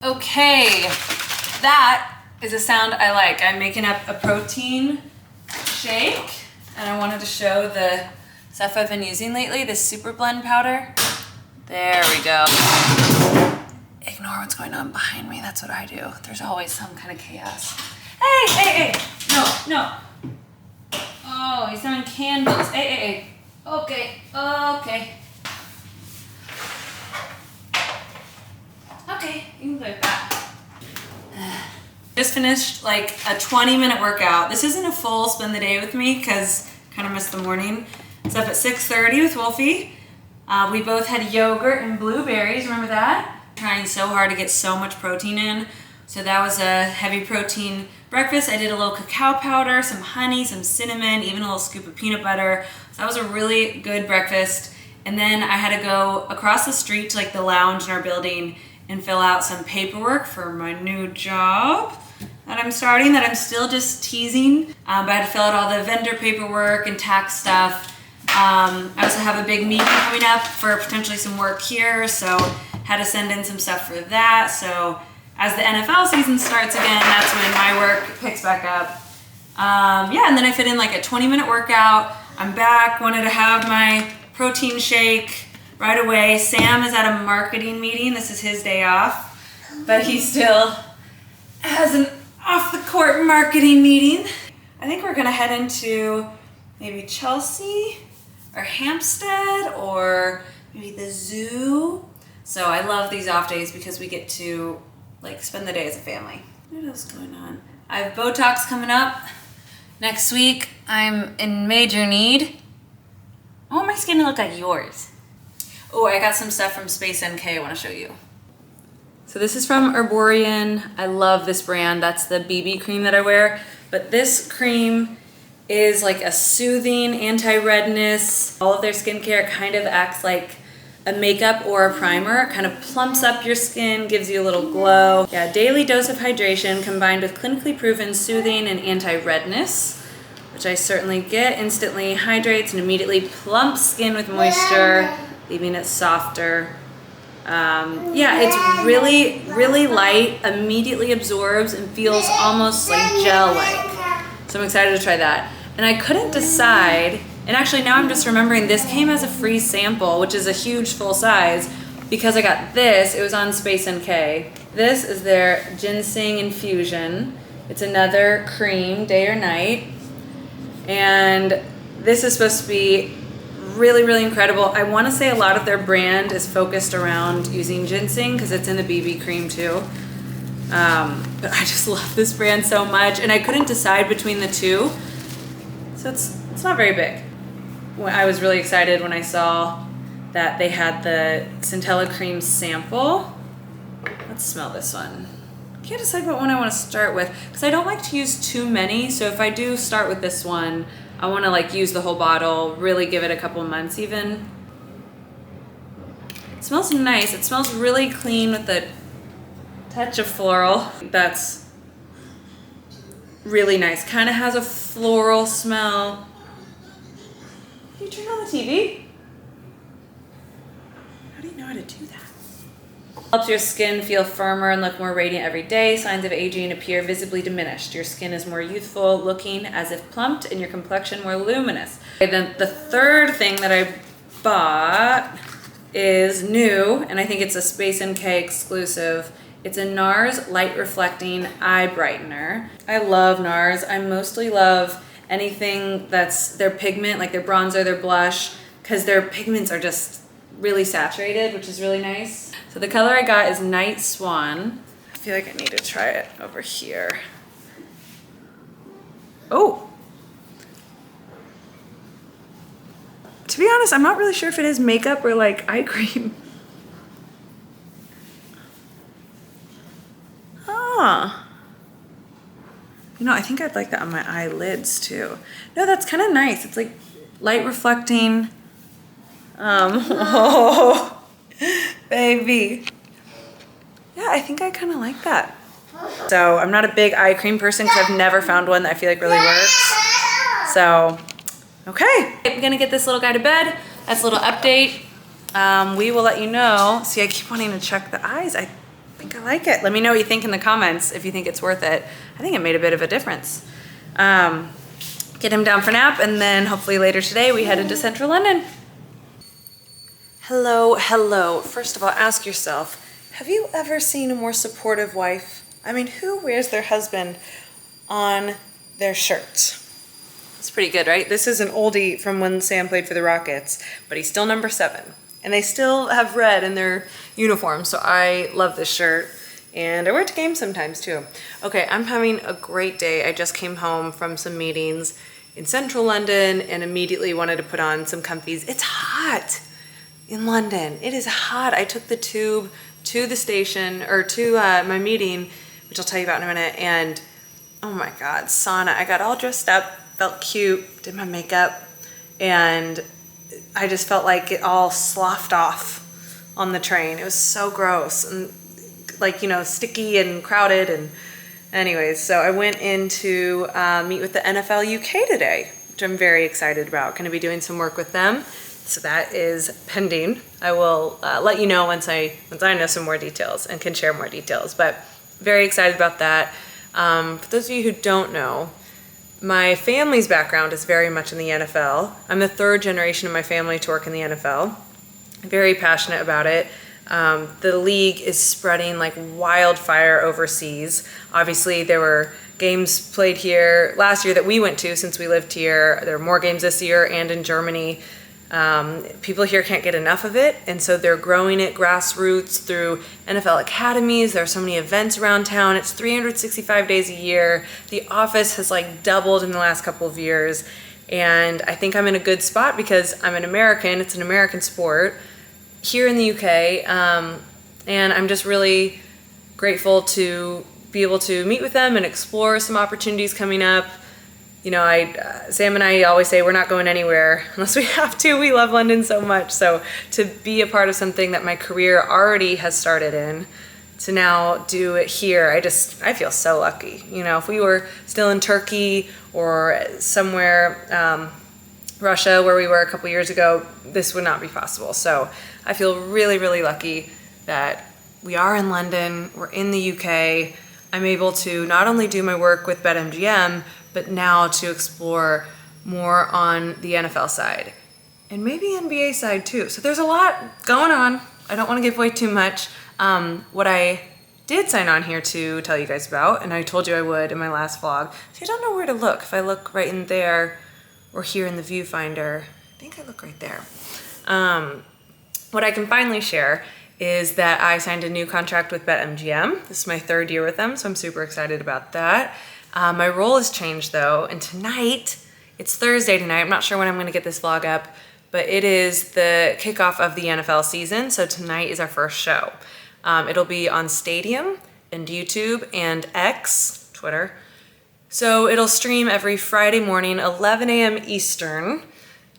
Okay, that is a sound I like. I'm making up a protein shake, and I wanted to show the stuff I've been using lately, this super blend powder. There we go. Ignore what's going on behind me, that's what I do. There's always some kind of chaos. Hey, no. Oh, he's throwing candles. Hey. Okay. Okay, you can play with that. Just finished like a 20-minute workout. This isn't a full spend the day with me because kind of missed the morning. It's up at 6:30 with Wolfie. We both had yogurt and blueberries, remember that? Trying so hard to get so much protein in. So that was a heavy protein breakfast. I did a little cacao powder, some honey, some cinnamon, even a little scoop of peanut butter. So that was a really good breakfast. And then I had to go across the street to like the lounge in our building and fill out some paperwork for my new job that I'm starting, that I'm still just teasing. But I had to fill out all the vendor paperwork and tax stuff. I also have a big meeting coming up for potentially some work here, so had to send in some stuff for that. So as the NFL season starts again, that's when my work picks back up. Yeah, and then I fit in like a 20-minute workout. I'm back, wanted to have my protein shake right away. Sam is at a marketing meeting. This is his day off, but he still has an off-the-court marketing meeting. I think we're gonna head into maybe Chelsea or Hampstead or maybe the zoo. So I love these off days because we get to like spend the day as a family. What else is going on? I have Botox coming up next week. I'm in major need. I want my skin to look like yours. Oh, I got some stuff from Space NK I want to show you. So this is from Herborian. I love this brand. That's the BB cream that I wear. But this cream is like a soothing, anti-redness. All of their skincare kind of acts like a makeup or a primer. It kind of plumps up your skin, gives you a little glow. Yeah, daily dose of hydration combined with clinically proven soothing and anti-redness, which I certainly get. Instantly hydrates and immediately plumps skin with moisture, leaving it softer. Yeah, it's really light, immediately absorbs and feels almost like gel-like. So I'm excited to try that. And I couldn't decide, and actually now I'm just remembering this came as a free sample, which is a huge full size, because I got this, it was on Space NK. This is their ginseng infusion. It's another cream, day or night. And this is supposed to be really incredible. I want to say a lot of their brand is focused around using ginseng because it's in the BB cream too. But I just love this brand so much, and I couldn't decide between the two. So it's not very big. I was really excited when I saw that they had the Centella cream sample. Let's smell this one. I can't decide what one I want to start with because I don't like to use too many. So if I do start with this one, I want to like use the whole bottle, really give it a couple months even. It smells nice. It smells really clean with a touch of floral. That's really nice. Kind of has a floral smell. Can you turn on the TV? How do you know how to do that? Helps your skin feel firmer and look more radiant every day. Signs of aging appear visibly diminished. Your skin is more youthful looking, as if plumped, and your complexion more luminous. Okay, then the third thing that I bought is new, and I think it's a Space NK exclusive. It's a NARS Light Reflecting Eye Brightener. I love NARS. I mostly love anything that's their pigment, like their bronzer, their blush, because their pigments are just really saturated, which is really nice. So the color I got is Night Swan. I feel like I need to try it over here. Oh! To be honest, I'm not really sure if it is makeup or like eye cream. Ah. You know, I think I'd like that on my eyelids too. No, that's kind of nice. It's like light reflecting. Oh. Baby. Yeah, I think I kind of like that. So I'm not a big eye cream person because I've never found one that I feel like really works. So, okay. I'm gonna get this little guy to bed. That's a little update. We will let you know. See, I keep wanting to check the eyes. I think I like it. Let me know what you think in the comments if you think it's worth it. I think it made a bit of a difference. Get him down for nap, and then hopefully later today we head into central London. Hello, hello. First of all, ask yourself, have you ever seen a more supportive wife? I mean, who wears their husband on their shirt? It's pretty good, right? This is an oldie from when Sam played for the Rockets, but he's still number 7. And they still have red in their uniform, so I love this shirt. And I wear it to games sometimes too. Okay, I'm having a great day. I just came home from some meetings in central London and immediately wanted to put on some comfies. It's hot in London. It is hot. I took the tube to the station, or to my meeting, which I'll tell you about in a minute, and oh my God, sauna. I got all dressed up, felt cute, did my makeup, and I just felt like it all sloughed off on the train. It was so gross and like, you know, sticky and crowded. And anyways, so I went in to meet with the NFL UK today, which I'm very excited about. Going to be doing some work with them. So that is pending. I will let you know once I know some more details and can share more details, but very excited about that. For those of you who don't know, my family's background is very much in the NFL. I'm the 3rd generation of my family to work in the NFL. Very passionate about it. The league is spreading like wildfire overseas. Obviously, there were games played here last year that we went to since we lived here. There are more games this year and in Germany. People here can't get enough of it, and so they're growing it grassroots through NFL academies. There are so many events around town. It's 365 days a year. The office has like doubled in the last couple of years, and I think I'm in a good spot because I'm an American. It's an American sport here in the UK, and I'm just really grateful to be able to meet with them and explore some opportunities coming up. You know, Sam and I always say we're not going anywhere unless we have to. We love London so much. So to be a part of something that my career already has started in, to now do it here, I feel so lucky. You know, if we were still in Turkey or somewhere, Russia, where we were a couple years ago, this would not be possible. So I feel really, really lucky that we are in London, we're in the UK. I'm able to not only do my work with BetMGM, but now to explore more on the NFL side and maybe NBA side too. So there's a lot going on. I don't want to give away too much. What I did sign on here to tell you guys about, and I told you I would in my last vlog, so I don't know where to look. If I look right in there or here in the viewfinder, I think I look right there. What I can finally share is that I signed a new contract with BetMGM. This is my 3rd year with them, so I'm super excited about that. My role has changed though, and tonight, it's Thursday tonight, I'm not sure when I'm gonna get this vlog up, but it is the kickoff of the NFL season, so tonight is our first show. It'll be on Stadium and YouTube and X, Twitter. So it'll stream every Friday morning, 11 a.m. Eastern,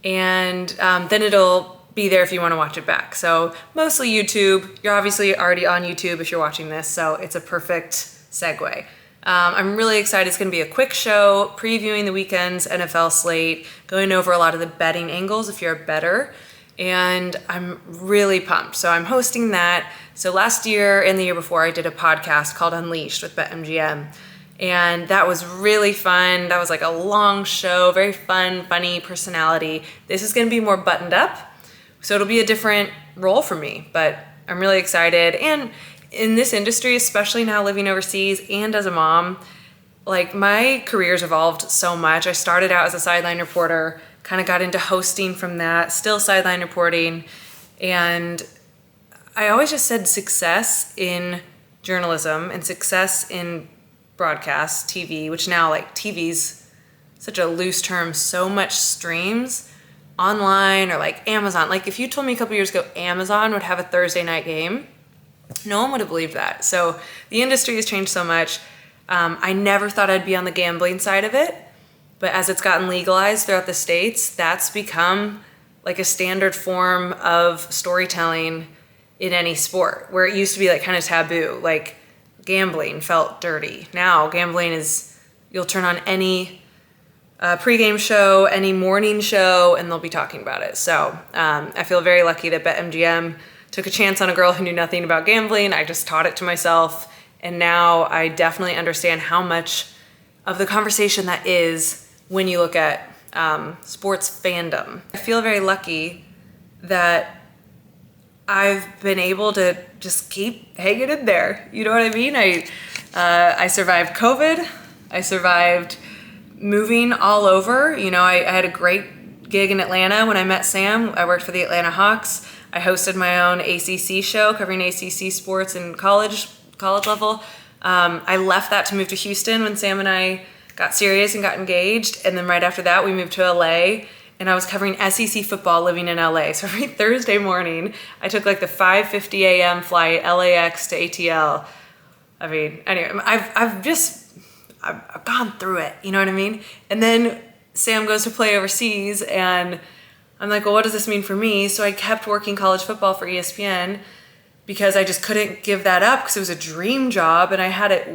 and then it'll be there if you wanna watch it back. So mostly YouTube. You're obviously already on YouTube if you're watching this, so it's a perfect segue. I'm really excited. It's going to be a quick show, previewing the weekend's NFL slate, going over a lot of the betting angles if you're a bettor, and I'm really pumped. So I'm hosting that. So last year and the year before, I did a podcast called Unleashed with BetMGM, and that was really fun. That was like a long show, very fun, funny personality. This is going to be more buttoned up, so it'll be a different role for me, but I'm really excited. And in this industry, especially now living overseas and as a mom, like my career's evolved so much. I started out as a sideline reporter, kind of got into hosting from that, still sideline reporting. And I always just said success in journalism and success in broadcast TV, which now like TV's such a loose term, so much streams online or like Amazon. Like if you told me a couple years ago Amazon would have a Thursday night game, no one would have believed that. So the industry has changed so much. I never thought I'd be on the gambling side of it, but as it's gotten legalized throughout the States, that's become like a standard form of storytelling in any sport, where it used to be like kind of taboo, like gambling felt dirty. Now gambling is, you'll turn on any pregame show, any morning show, and they'll be talking about it. So I feel very lucky that BetMGM took a chance on a girl who knew nothing about gambling. I just taught it to myself. And now I definitely understand how much of the conversation that is when you look at sports fandom. I feel very lucky that I've been able to just keep hanging in there. You know what I mean? I survived COVID. I survived moving all over. You know, I had a great gig in Atlanta when I met Sam. I worked for the Atlanta Hawks. I hosted my own ACC show covering ACC sports in college level. I left that to move to Houston when Sam and I got serious and got engaged. And then right after that, we moved to LA. And I was covering SEC football living in LA. So every Thursday morning, I took like the 5:50 a.m. flight, LAX to ATL. I mean, anyway, I've gone through it, you know what I mean? And then Sam goes to play overseas, and I'm like, well, what does this mean for me? So I kept working college football for ESPN because I just couldn't give that up because it was a dream job, and I had it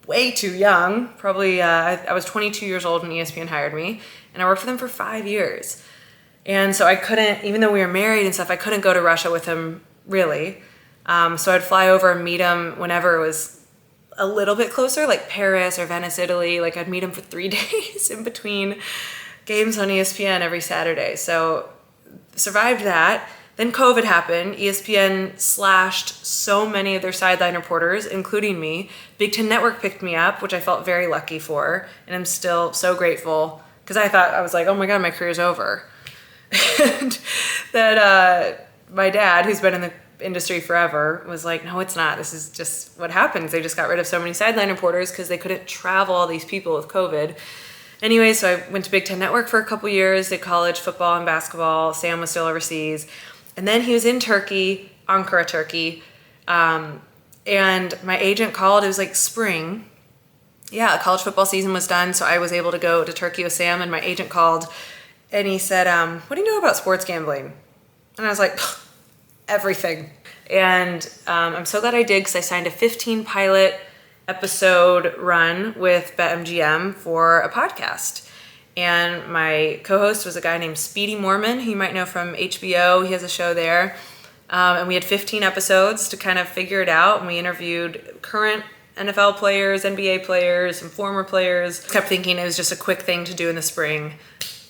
way too young. Probably, I was 22 years old when ESPN hired me, and I worked for them for 5 years. And so I couldn't, even though we were married and stuff, I couldn't go to Russia with him, really. So I'd fly over and meet him whenever it was a little bit closer, like Paris or Venice, Italy. Like I'd meet him for 3 days in between games on ESPN every Saturday. So survived that. Then COVID happened. ESPN slashed so many of their sideline reporters, including me. Big Ten Network picked me up, which I felt very lucky for. And I'm still so grateful because I was like, oh my God, my career's over. And that my dad, who's been in the industry forever, was like, no, it's not. This is just what happens. They just got rid of so many sideline reporters because they couldn't travel all these people with COVID. Anyway, so I went to Big Ten Network for a couple years, did college football and basketball. Sam was still overseas. And then he was in Turkey, Ankara, Turkey. And my agent called, it was like spring. Yeah, college football season was done. So I was able to go to Turkey with Sam, and my agent called and he said, what do you know about sports gambling? And I was like, everything. And I'm so glad I did because I signed a 15 pilot episode run with BetMGM for a podcast. And my co-host was a guy named Speedy Mormon, who you might know from HBO. He has a show there. And we had 15 episodes to kind of figure it out. And we interviewed current NFL players, NBA players, and former players. Kept thinking it was just a quick thing to do in the spring.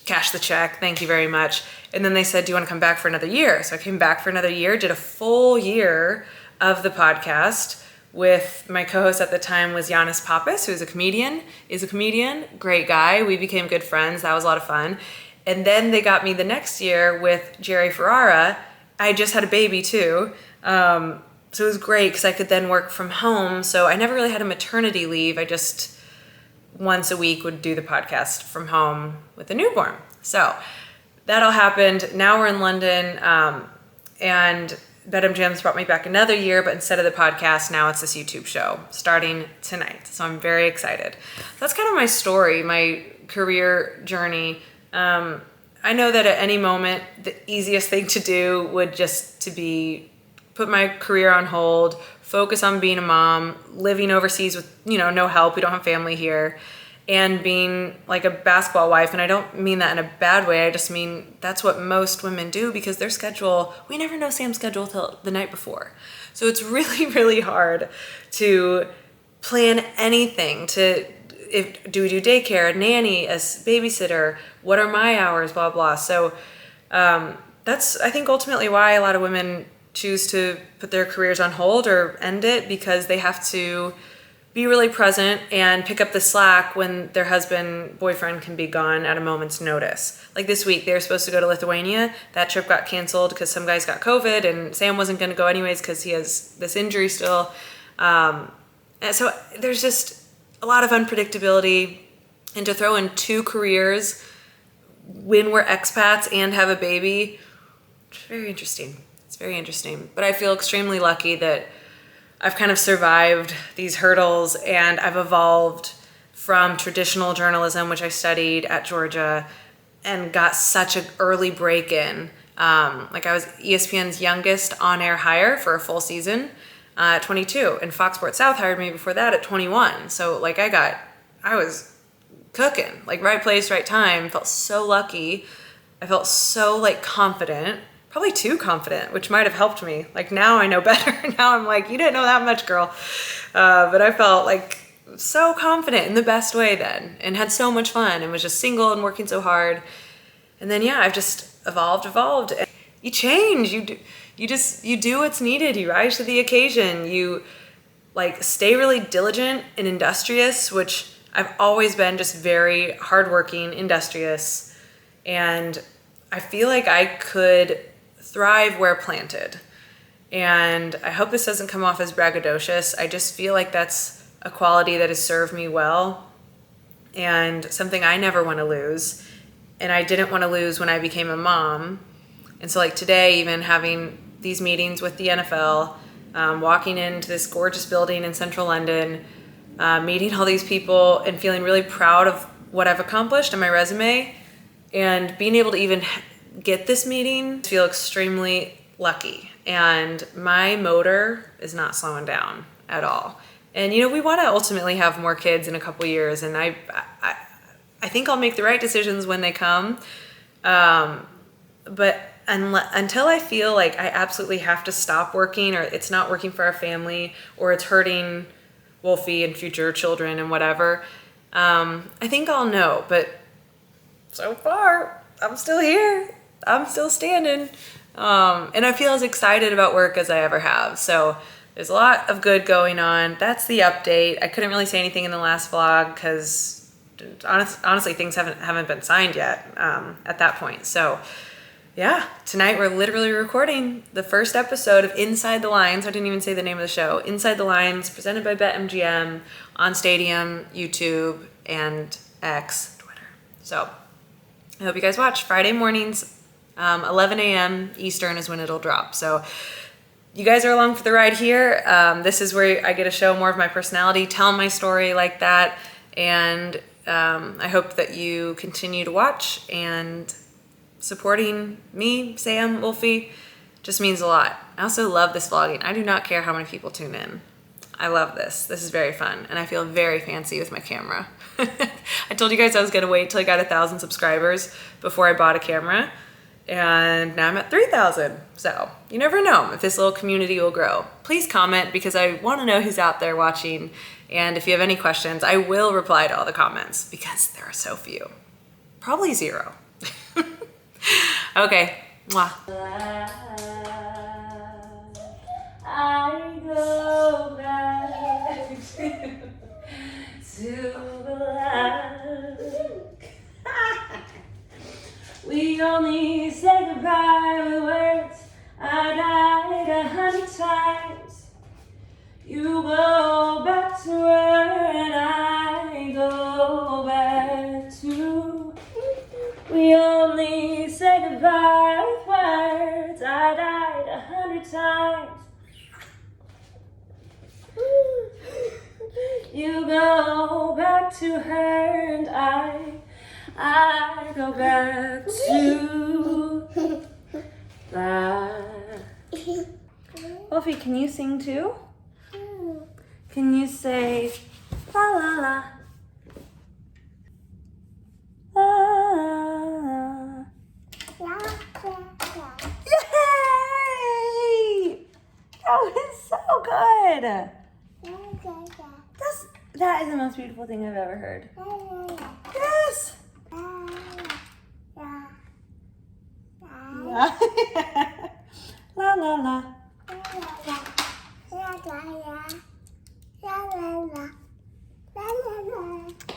Cash the check, thank you very much. And then they said, do you want to come back for another year? So I came back for another year, did a full year of the podcast with my co-host at the time was Giannis Pappas, who is a comedian, great guy. We became good friends. That was a lot of fun. And then they got me the next year with Jerry Ferrara. I just had a baby too. So it was great because I could then work from home. So I never really had a maternity leave. I just once a week would do the podcast from home with a newborn. So that all happened. Now we're in London, and BetMGM's brought me back another year, but instead of the podcast, now it's this YouTube show starting tonight. So I'm very excited. That's kind of my story, my career journey. I know that at any moment, the easiest thing to do would just to be put my career on hold, focus on being a mom, living overseas with, no help. We don't have family here, and being like a basketball wife. And I don't mean that in a bad way. I just mean that's what most women do because their schedule, we never know Sam's schedule till the night before. So it's really, really hard to plan anything do we do daycare, a nanny, a babysitter, what are my hours, blah, blah. So that's, I think, ultimately why a lot of women choose to put their careers on hold or end it, because they have to be really present and pick up the slack when their husband, boyfriend can be gone at a moment's notice. Like this week, they were supposed to go to Lithuania. That trip got canceled because some guys got COVID, and Sam wasn't going to go anyways because he has this injury still. And so there's just a lot of unpredictability. And to throw in 2 careers when we're expats and have a baby, it's very interesting. It's very interesting. But I feel extremely lucky that I've kind of survived these hurdles, and I've evolved from traditional journalism, which I studied at Georgia, and got such an early break in. Like I was ESPN's youngest on-air hire for a full season at 22, and Fox Sports South hired me before that at 21. So like I was cooking, like right place, right time. Felt so lucky. I felt so like confident. probably too confident, which might have helped me. Like now I know better. Now I'm like, you didn't know that much, girl. But I felt like so confident in the best way then, and had so much fun, and was just single and working so hard. And then, yeah, I've just evolved. And you change, you do what's needed. You rise to the occasion. You like stay really diligent and industrious, which I've always been, just very hardworking, industrious. And I feel like I could thrive where planted. And I hope this doesn't come off as braggadocious. I just feel like that's a quality that has served me well and something I never want to lose. And I didn't want to lose when I became a mom. And so like today, even having these meetings with the NFL, walking into this gorgeous building in central London, meeting all these people and feeling really proud of what I've accomplished in my resume, and being able to even get this meeting, I feel extremely lucky. And my motor is not slowing down at all. And you know, we want to ultimately have more kids in a couple years, and I think I'll make the right decisions when they come. But until I feel like I absolutely have to stop working, or it's not working for our family, or it's hurting Wolfie and future children and whatever, I think I'll know. But so far, I'm still here. I'm still standing. And I feel as excited about work as I ever have. So there's a lot of good going on. That's the update. I couldn't really say anything in the last vlog because honestly, things haven't been signed yet at that point. So yeah, tonight we're literally recording the first episode of Inside the Lines. I didn't even say the name of the show. Inside the Lines, presented by BetMGM on Stadium, YouTube, and X, Twitter. So I hope you guys watch. Friday mornings, 11 a.m. Eastern is when it'll drop. So you guys are along for the ride here. This is where I get to show more of my personality, tell my story like that. And I hope that you continue to watch, and supporting me, Sam, Wolfie, just means a lot. I also love this vlogging. I do not care how many people tune in. I love this. This is very fun, and I feel very fancy with my camera. I told you guys I was gonna wait till I got 1,000 subscribers before I bought a camera, and now I'm at 3,000. So you never know if this little community will grow. Please comment, because I wanna know who's out there watching, and if you have any questions, I will reply to all the comments, because there are so few. Probably 0. Okay, mwah. I go back to black. We only say goodbye with words. I died 100 times. You go back to her and I go back to. We only say goodbye with words. I died 100 times. You go back to her and I go back to that. Wolfie, can you sing too? Can you say la la la? Yay! That was so good. That is the most beautiful thing I've ever heard. Yes. La la la.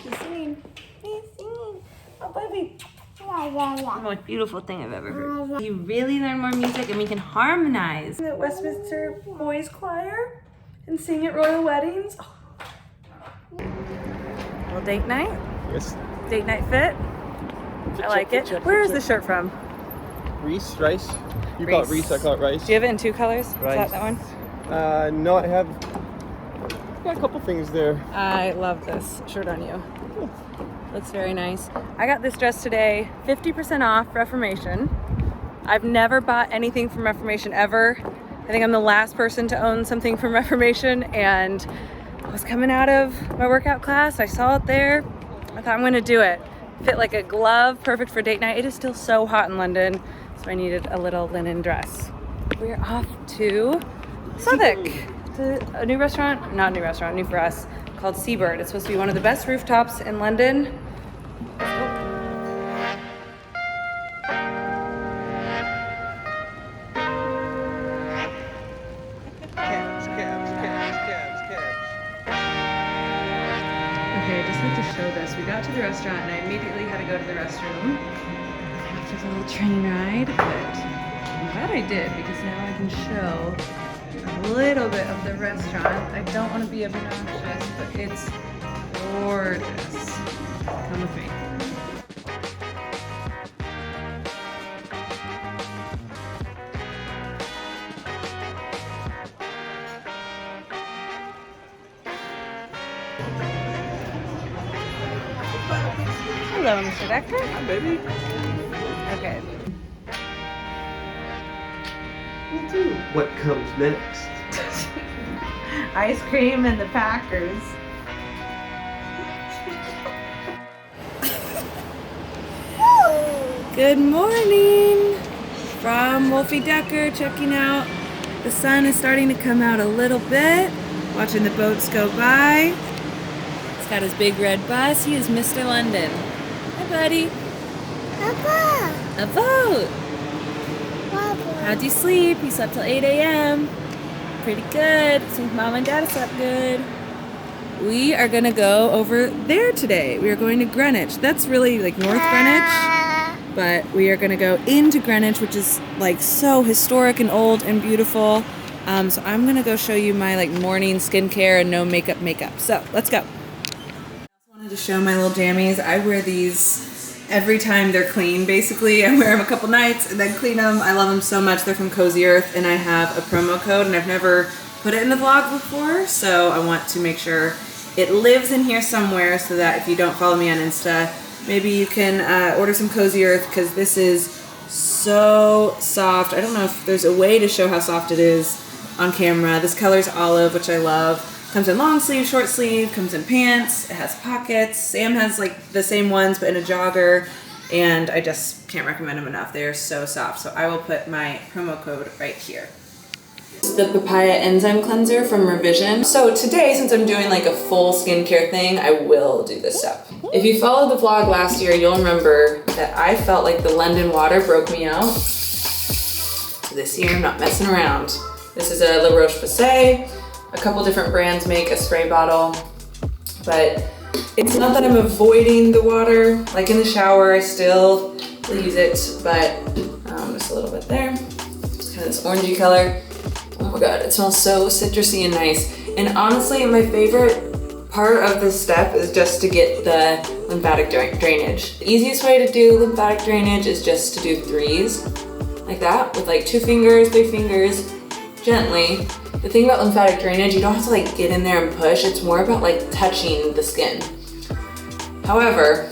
He's singing. He's singing. Oh, baby. The most beautiful thing I've ever heard. You really learn more music, and we can harmonize. At Westminster Boys Choir and sing at royal weddings. Oh. Little date night. Yes. Date night fit. I like it. Where is the shirt from? Rice. You call it Reese, I call it Rice. Do you have it in 2 colors? Rice. Is that one? No, I have got a couple things there. I love this shirt on you. Looks very nice. I got this dress today, 50% off Reformation. I've never bought anything from Reformation ever. I think I'm the last person to own something from Reformation, and I was coming out of my workout class. I saw it there. I thought I'm gonna do it. Fit like a glove, perfect for date night. It is still so hot in London. So I needed a little linen dress. We're off to Southwark, to a new restaurant, not a new restaurant, new for us, called Seabird. It's supposed to be one of the best rooftops in London. Okay, I just had to show this. We got to the restaurant and I immediately had to go to the restroom after the little train ride, but I'm glad I did because now I can show a little bit of the restaurant. I don't want to be obnoxious, but it's gorgeous. Come with me. Hello, Mr. Dekker. Hi, baby. Okay. What comes next? Ice cream and the Packers. Good morning from Wolfie Dekker, checking out. The sun is starting to come out a little bit, watching the boats go by. He's got his big red bus. He is Mr. London. Hi, buddy. Papa. A boat. Papa. How'd you sleep? You slept till 8 a.m. Pretty good. Since Mom and Dad slept good. We are gonna go over there today. We are going to Greenwich. That's really like North Greenwich, but we are gonna go into Greenwich, which is like so historic and old and beautiful. So I'm gonna go show you my like morning skincare and no makeup. So let's go. I just wanted to show my little jammies. I wear these every time they're clean, basically. I wear them a couple nights and then clean them. I love them so much. They're from Cozy Earth and I have a promo code and I've never put it in the vlog before, so I want to make sure it lives in here somewhere so that if you don't follow me on Insta, maybe you can order some Cozy Earth because this is so soft. I don't know if there's a way to show how soft it is on camera. This color's olive, which I love. Comes in long sleeve, short sleeve, comes in pants, it has pockets. Sam has like the same ones but in a jogger, and I just can't recommend them enough. They are so soft. So I will put my promo code right here. The papaya enzyme cleanser from Revision. So today, since I'm doing like a full skincare thing, I will do this step. If you followed the vlog last year, you'll remember that I felt like the London water broke me out. So this year, I'm not messing around. This is a La Roche-Posay. A couple different brands make a spray bottle, but it's not that I'm avoiding the water. Like in the shower, I still use it, but just a little bit there. It's kind of this orangey color. Oh my God, it smells so citrusy and nice. And honestly, my favorite part of this step is just to get the lymphatic drainage. The easiest way to do lymphatic drainage is just to do threes, like that, with like 2 fingers, 3 fingers, gently. The thing about lymphatic drainage, you don't have to like get in there and push. It's more about like touching the skin. However,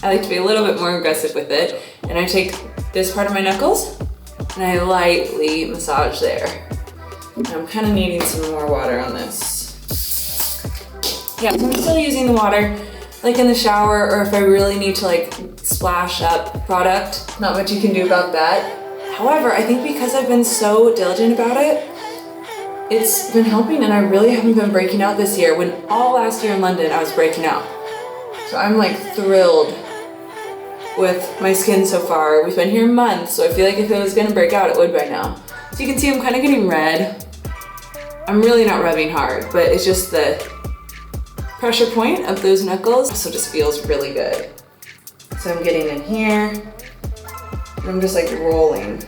I like to be a little bit more aggressive with it. And I take this part of my knuckles and I lightly massage there. And I'm kind of needing some more water on this. Yeah, so I'm still using the water like in the shower, or if I really need to like splash up product. Not much you can do about that. However, I think because I've been so diligent about it, it's been helping, and I really haven't been breaking out this year, when all last year in London I was breaking out. So I'm like thrilled with my skin so far. We've been here months, so I feel like if it was gonna break out, it would by now. So you can see I'm kind of getting red. I'm really not rubbing hard, but it's just the pressure point of those knuckles also just feels really good. So I'm getting in here, and I'm just like rolling.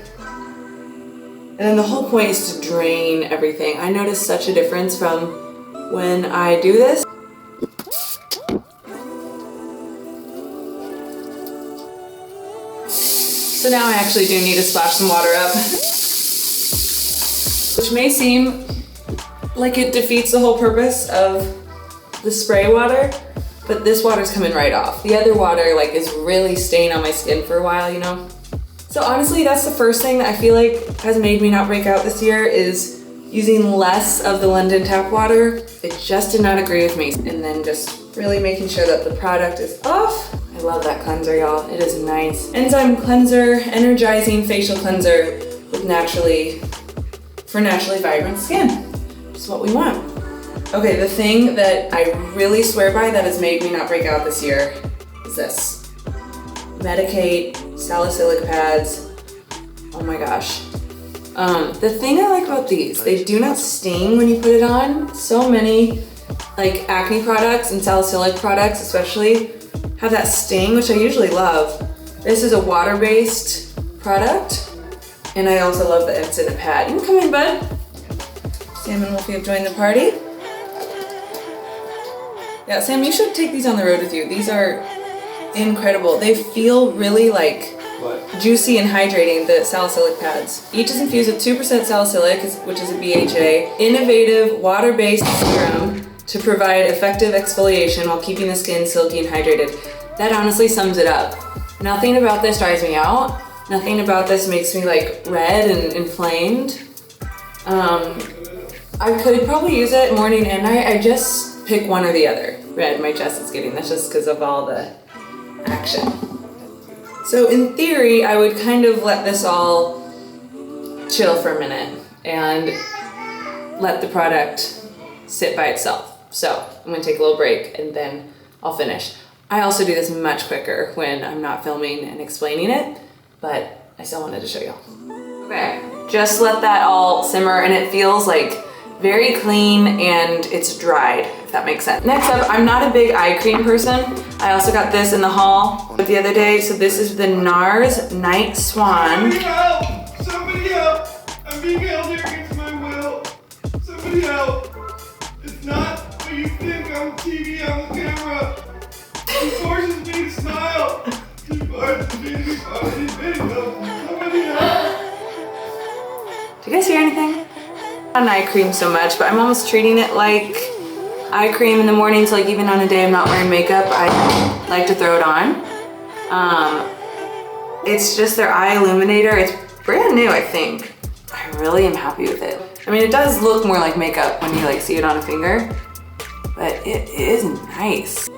And then the whole point is to drain everything. I noticed such a difference from when I do this. So now I actually do need to splash some water up, which may seem like it defeats the whole purpose of the spray water, but this water's coming right off. The other water like is really staying on my skin for a while, you know? So honestly, that's the first thing that I feel like has made me not break out this year, is using less of the London tap water. It just did not agree with me. And then just really making sure that the product is off. I I love that cleanser, y'all. It is nice. Enzyme cleanser, energizing facial cleanser with naturally vibrant skin. Which is what we want. Okay, the thing that I really swear by that has made me not break out this year is this. Medicate salicylic pads. Oh my gosh. The thing I like about these, they do not sting when you put it on. So many like acne products and salicylic products especially have that sting, which I usually love. This is a water-based product, and I also love that it's in a pad. You can come in, bud. Sam and Wolfie have joined the party. Yeah, Sam, you should take these on the road with you. These are incredible. They feel really like juicy and hydrating, the salicylic pads. Each is infused with 2% salicylic, which is a BHA, innovative water-based serum to provide effective exfoliation while keeping the skin silky and hydrated. That honestly sums it up. Nothing about this dries me out. Nothing about this makes me like red and inflamed. I could probably use it morning and night. I just pick one or the other. Red, my chest is getting, that's just because of all the action. So in theory, I would kind of let this all chill for a minute and let the product sit by itself. So I'm gonna take a little break and then I'll finish. I also do this much quicker when I'm not filming and explaining it, but I still wanted to show you. Okay, just let that all simmer and it feels like very clean and it's dried, if that makes sense. Next up, I'm not a big eye cream person. I also got this in the haul the other day. So this is the NARS Night Swan. Somebody help! Somebody help! I'm being held here against my will. Somebody help! It's not what you think on TV, on the camera. It forces me to smile. It forces me to be funny. Somebody help! Do you guys hear anything? Not an eye cream so much, but I'm almost treating it like eye cream in the morning. So like even on a day I'm not wearing makeup, I like to throw it on. It's just their eye illuminator. It's brand new, I think. I really am happy with it. I mean, it does look more like makeup when you like see it on a finger, but it is nice.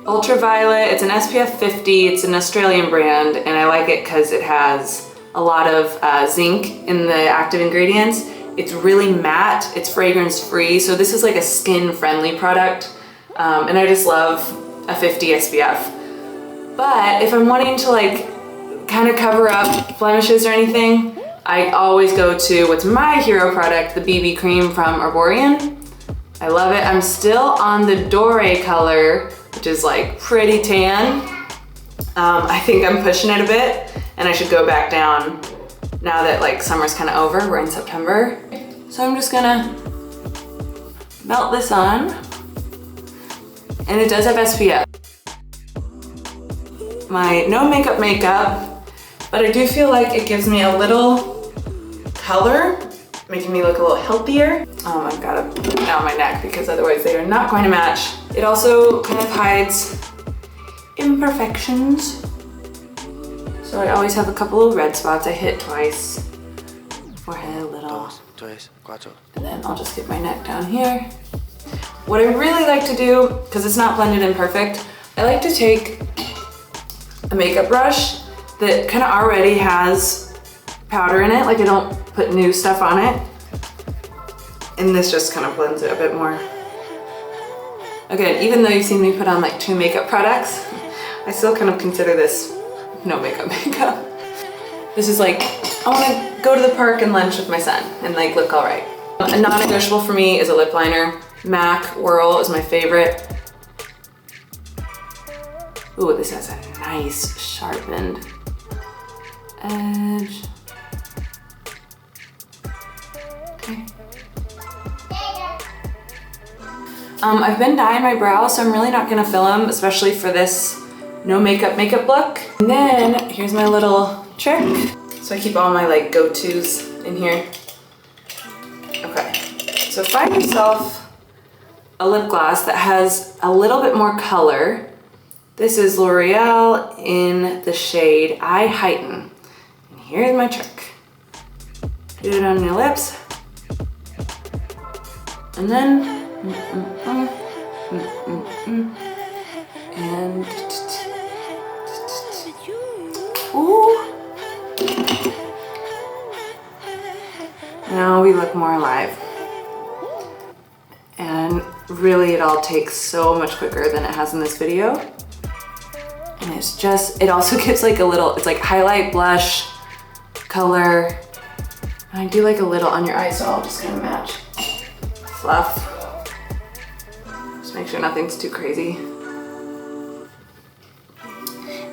Ultraviolet, it's an SPF 50, it's an Australian brand, and I like it because it has a lot of zinc in the active ingredients. It's really matte, it's fragrance free, so this is like a skin friendly product, and I just love a 50 SPF. But if I'm wanting to like kind of cover up blemishes or anything, I always go to what's my hero product, the BB cream from Arborian. I love it. I'm still on the Dore color, which is like pretty tan. I think I'm pushing it a bit and I should go back down now that like summer's kind of over. We're in September. So I'm just gonna melt this on, and it does have SPF. My no makeup, but I do feel like it gives me a little color, making me look a little healthier. I've got to put it down my neck because otherwise they are not going to match. It also kind of hides imperfections. So I always have a couple of red spots. I hit twice. Forehead a little. And then I'll just get my neck down here. What I really like to do, because it's not blended in perfect, I like to take a makeup brush that kind of already has powder in it, like I don't put new stuff on it. And this just kind of blends it a bit more. Again, even though you've seen me put on like 2 makeup products, I still kind of consider this no makeup. This is like, I want to go to the park and lunch with my son and like look all right. A non-negotiable for me is a lip liner. MAC Whirl is my favorite. Ooh, this has a nice sharpened edge. Okay. I've been dyeing my brows, so I'm really not gonna fill them, especially for this no makeup look. And then here's my little trick. So I keep all my like go-tos in here. Okay, so find yourself a lip gloss that has a little bit more color. This is L'Oreal in the shade I Heighten. And here's my trick. Do it on your lips. And then, and we look more alive. And really it all takes so much quicker than it has in this video. And it's just, it also gives like a little, it's like highlight, blush, color. And I do like a little on your eyes, so I'll just kind of match. Fluff. Just make sure nothing's too crazy.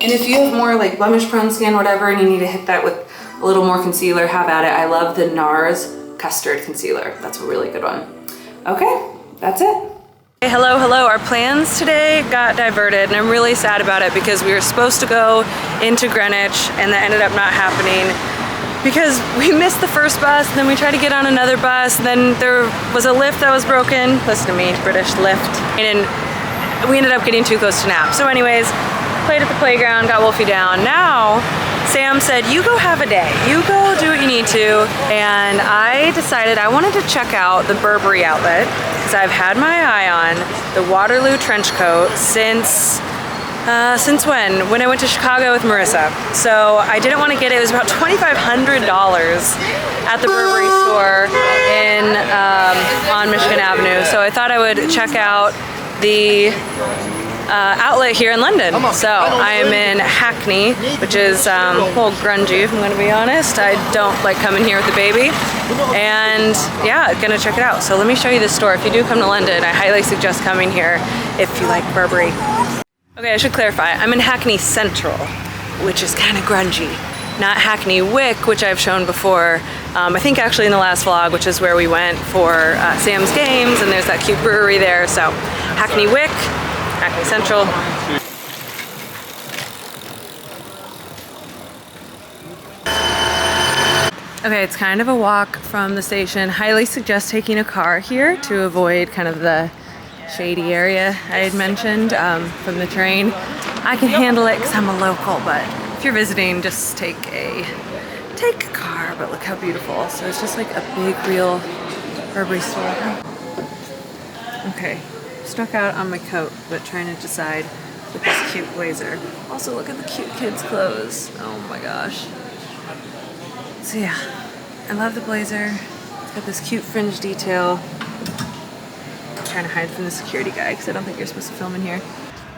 And if you have more like blemish prone skin, whatever, and you need to hit that with a little more concealer, have at it. I love the NARS Custard Concealer. That's a really good one. Okay, that's it. Hey, hello. Our plans today got diverted and I'm really sad about it because we were supposed to go into Greenwich and that ended up not happening because we missed the first bus and then we tried to get on another bus and then there was a lift that was broken. Listen to me, British lift. And we ended up getting too close to nap. So anyways, played at the playground, got Wolfie down. Now, Sam said, you go have a day. You go do what you need to. And I decided I wanted to check out the Burberry outlet because I've had my eye on the Waterloo trench coat since when? When I went to Chicago with Marissa. So I didn't want to get it. It was about $2,500 at the Burberry store on Michigan Avenue. So I thought I would check out the outlet here in London. So I am in Hackney, which is a little grungy if I'm going to be honest. I don't like coming here with the baby. And yeah, gonna check it out. So let me show you the store. If you do come to London, I highly suggest coming here if you like Burberry. Okay, I should clarify. I'm in Hackney Central, which is kind of grungy. Not Hackney Wick, which I've shown before. I think actually in the last vlog, which is where we went for Sam's games, and there's that cute brewery there. So Hackney Wick, Hackney Central. Okay, it's kind of a walk from the station. Highly suggest taking a car here to avoid kind of the shady area I had mentioned from the train. I can handle it because I'm a local, but if you're visiting, just take a car. But look how beautiful. So it's just like a big real Burberry store. Okay, stuck out on my coat, but trying to decide with this cute blazer. Also, look at the cute kids' clothes. Oh my gosh. So yeah, I love the blazer. It's got this cute fringe detail. I'm trying to hide from the security guy because I don't think you're supposed to film in here.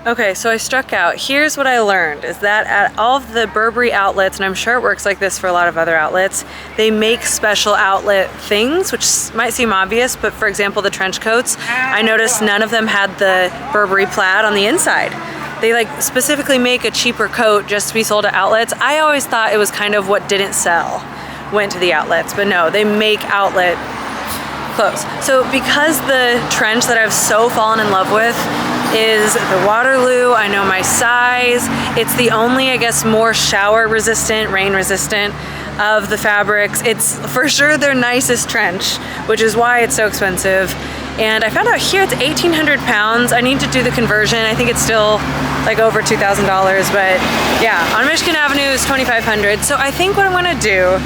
Okay, so I struck out. Here's what I learned is that at all of the Burberry outlets, and I'm sure it works like this for a lot of other outlets, they make special outlet things, which might seem obvious, but for example, the trench coats, I noticed none of them had the Burberry plaid on the inside. They like specifically make a cheaper coat just to be sold at outlets. I always thought it was kind of what didn't sell went to the outlets, but no, they make outlet clothes. So because the trench that I've so fallen in love with is the Waterloo, I know my size. It's the only, I guess, more shower resistant, rain resistant of the fabrics. It's for sure their nicest trench, which is why it's so expensive. And I found out here it's 1,800 pounds. I need to do the conversion. I think it's still like over $2,000, but yeah, on Michigan Avenue is 2,500. So I think what I'm gonna do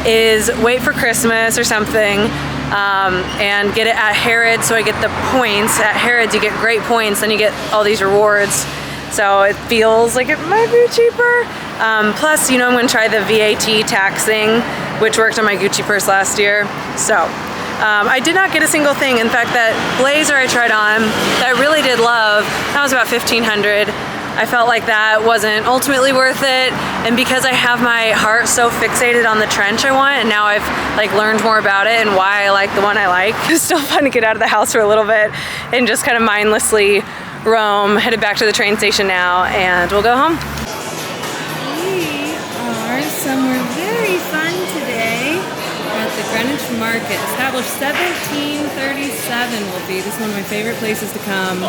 is wait for Christmas or something and get it at Harrods so I get the points. At Harrods you get great points, then you get all these rewards. So it feels like it might be cheaper. Plus, you know, I'm gonna try the VAT tax thing, which worked on my Gucci purse last year. So I did not get a single thing. In fact, that blazer I tried on that I really did love, that was about $1,500. I felt like that wasn't ultimately worth it, and because I have my heart so fixated on the trench I want, and now I've like learned more about it and why I like the one I like, it's still fun to get out of the house for a little bit and just kind of mindlessly roam. Headed back to the train station now, and we'll go home. We are somewhere very fun today at the Greenwich Market. Established 1737 will be. This is one of my favorite places to come.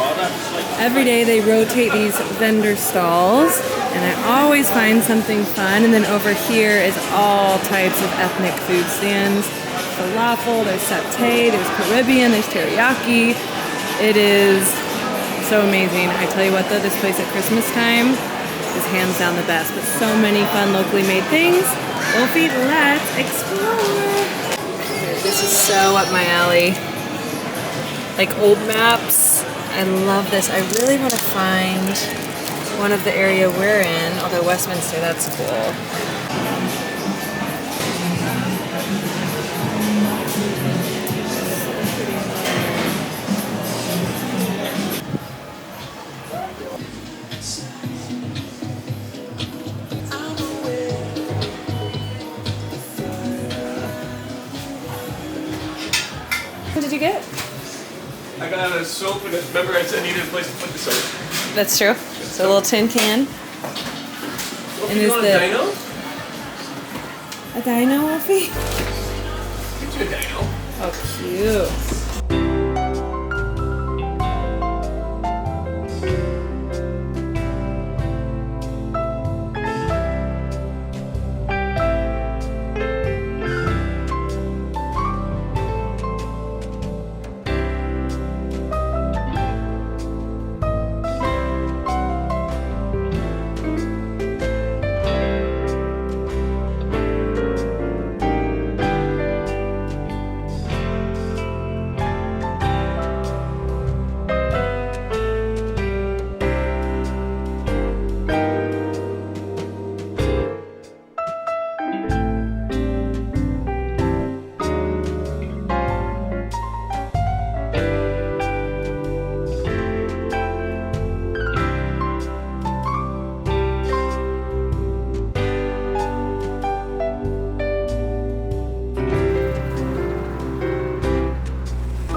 Every day they rotate these vendor stalls and I always find something fun. And then over here is all types of ethnic food stands. Falafel, there's satay, there's Caribbean, there's teriyaki. It is so amazing. I tell you what though, this place at Christmas time is hands down the best, but so many fun locally made things. Wolfie, let's explore. This is so up my alley. Like old maps. I love this. I really want to find one of the area we're in, although Westminster, that's cool. What did you get? I got a soap and remember I said I needed a place to put the soap. That's true. So a little tin can. Well, And you is want the- a dino? A dino, Wolfie? Get you a dino. Oh, cute.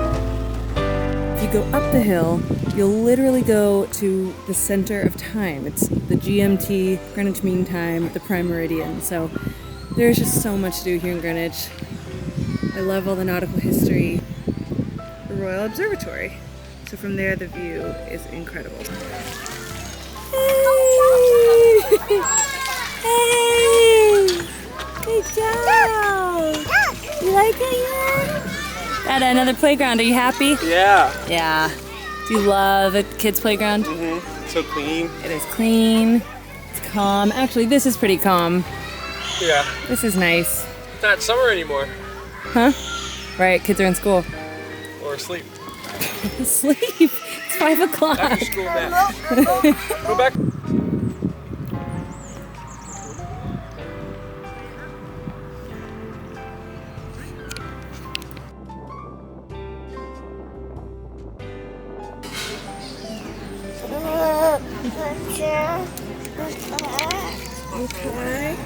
If you go up the hill, you'll literally go to the center of time. It's the GMT, Greenwich Mean Time, the Prime Meridian. So there's just so much to do here in Greenwich. I love all the nautical history. The Royal Observatory. So from there, the view is incredible. Hey! Hey! Good job! You like it here? At another playground, are you happy? Yeah. Yeah. Do you love a kid's playground? Mm-hmm. So clean. It is clean. It's calm. Actually, this is pretty calm. Yeah. This is nice. It's not summer anymore. Huh? Right, kids are in school. Or asleep. Sleep. It's 5 o'clock. After school back. Go back. Okay.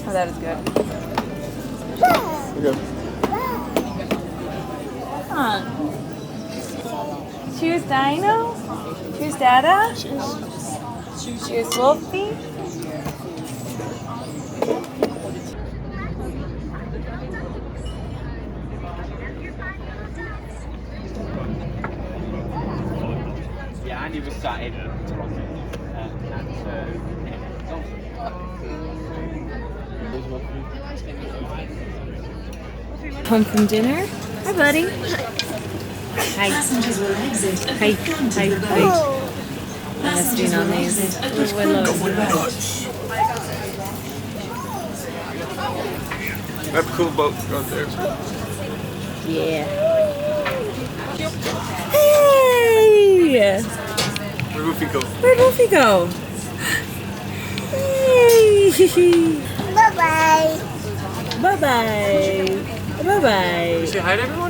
Oh, that is good. Okay. Come on. Cheers, Dino. Cheers, Dada. Cheers, Wolfie. Yeah, Andy was sat in Toronto. Home from dinner. Hi, buddy. Hi. Hi. Hi. Hi. Nesting on these. Oh, I love it. I have a cool boat out there. Yeah. Hey! Where'd Goofy go? Where'd Wolfie go? Hey! Bye-bye. Bye-bye. Bye-bye. Say hi to everyone.